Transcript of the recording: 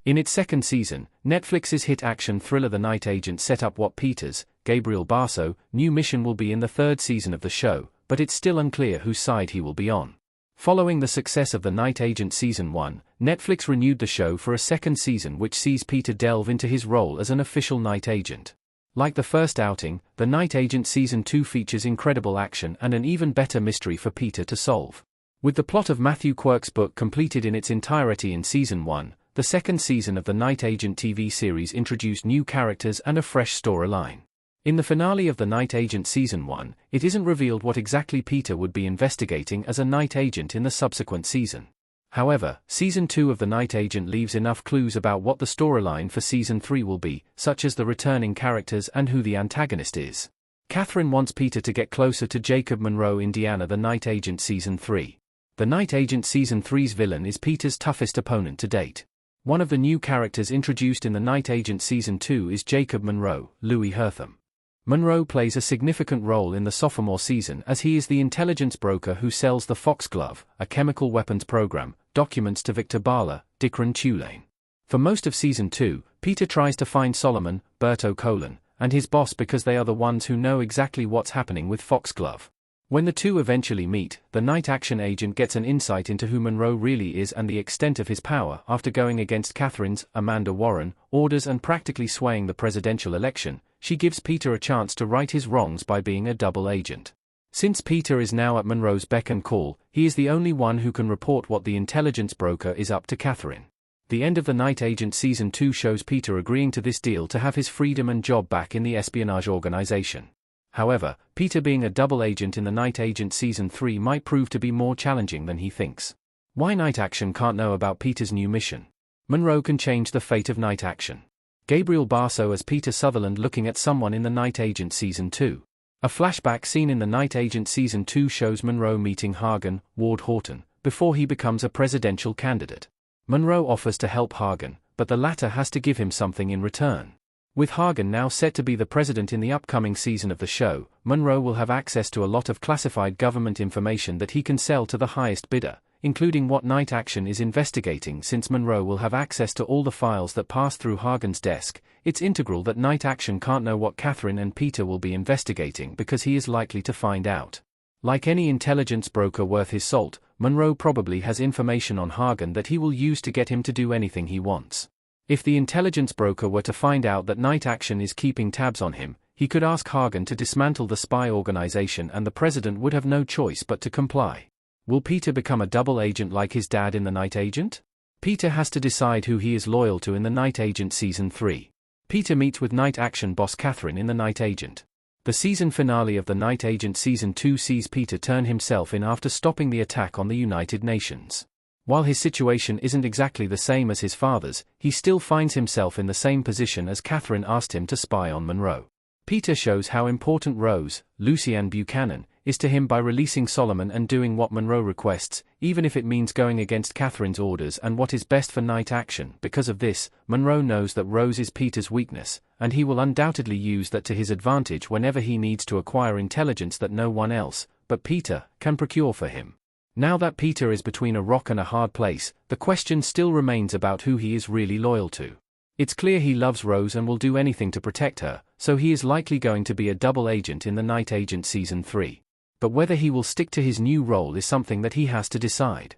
In its second season, Netflix's hit action thriller The Night Agent set up what Peter's, Gabriel Barso, new mission will be in the third season of the show, but it's still unclear whose side he will be on. Following the success of The Night Agent Season 1, Netflix renewed the show for a second season which sees Peter delve into his role as an official night agent. Like the first outing, The Night Agent Season 2 features incredible action and an even better mystery for Peter to solve. With the plot of Matthew Quirk's book completed in its entirety in Season 1, the second season of the Night Agent TV series introduced new characters and a fresh storyline. In the finale of The Night Agent Season 1, it isn't revealed what exactly Peter would be investigating as a night agent in the subsequent season. However, Season 2 of The Night Agent leaves enough clues about what the storyline for Season 3 will be, such as the returning characters and who the antagonist is. Catherine wants Peter to get closer to Jacob Monroe, Indiana. The Night Agent Season 3. The Night Agent Season 3's villain is Peter's toughest opponent to date. One of the new characters introduced in The Night Agent Season 2 is Jacob Monroe, Louis Hertham. Monroe plays a significant role in the sophomore season as he is the intelligence broker who sells the Foxglove, a chemical weapons program, documents to Victor Bala, Dickron Tulane. For most of Season 2, Peter tries to find Solomon, Berto Colon, and his boss because they are the ones who know exactly what's happening with Foxglove. When the two eventually meet, the night action agent gets an insight into who Monroe really is and the extent of his power after going against Catherine's, Amanda Warren, orders and practically swaying the presidential election. She gives Peter a chance to right his wrongs by being a double agent. Since Peter is now at Monroe's beck and call, he is the only one who can report what the intelligence broker is up to Catherine. The end of The Night Agent Season 2 shows Peter agreeing to this deal to have his freedom and job back in the espionage organization. However, Peter being a double agent in The Night Agent Season 3 might prove to be more challenging than he thinks. Why Night Action can't know about Peter's new mission? Monroe can change the fate of Night Action. Gabriel Barso as Peter Sutherland looking at someone in The Night Agent Season 2. A flashback scene in The Night Agent Season 2 shows Monroe meeting Hagen, Ward Horton, before he becomes a presidential candidate. Monroe offers to help Hagen, but the latter has to give him something in return. With Hagen now set to be the president in the upcoming season of the show, Monroe will have access to a lot of classified government information that he can sell to the highest bidder, including what Night Action is investigating. Since Monroe will have access to all the files that pass through Hagen's desk, it's integral that Night Action can't know what Catherine and Peter will be investigating because he is likely to find out. Like any intelligence broker worth his salt, Monroe probably has information on Hagen that he will use to get him to do anything he wants. If the intelligence broker were to find out that Night Action is keeping tabs on him, he could ask Hagen to dismantle the spy organization and the president would have no choice but to comply. Will Peter become a double agent like his dad in The Night Agent? Peter has to decide who he is loyal to in The Night Agent Season 3. Peter meets with Night Action boss Catherine in The Night Agent. The season finale of The Night Agent Season 2 sees Peter turn himself in after stopping the attack on the United Nations. While his situation isn't exactly the same as his father's, he still finds himself in the same position as Catherine asked him to spy on Monroe. Peter shows how important Rose, Lucianne Buchanan, is to him by releasing Solomon and doing what Monroe requests, even if it means going against Catherine's orders and what is best for Night Action. Because of this, Monroe knows that Rose is Peter's weakness, and he will undoubtedly use that to his advantage whenever he needs to acquire intelligence that no one else, but Peter, can procure for him. Now that Peter is between a rock and a hard place, the question still remains about who he is really loyal to. It's clear he loves Rose and will do anything to protect her, so he is likely going to be a double agent in The Night Agent Season 3. But whether he will stick to his new role is something that he has to decide.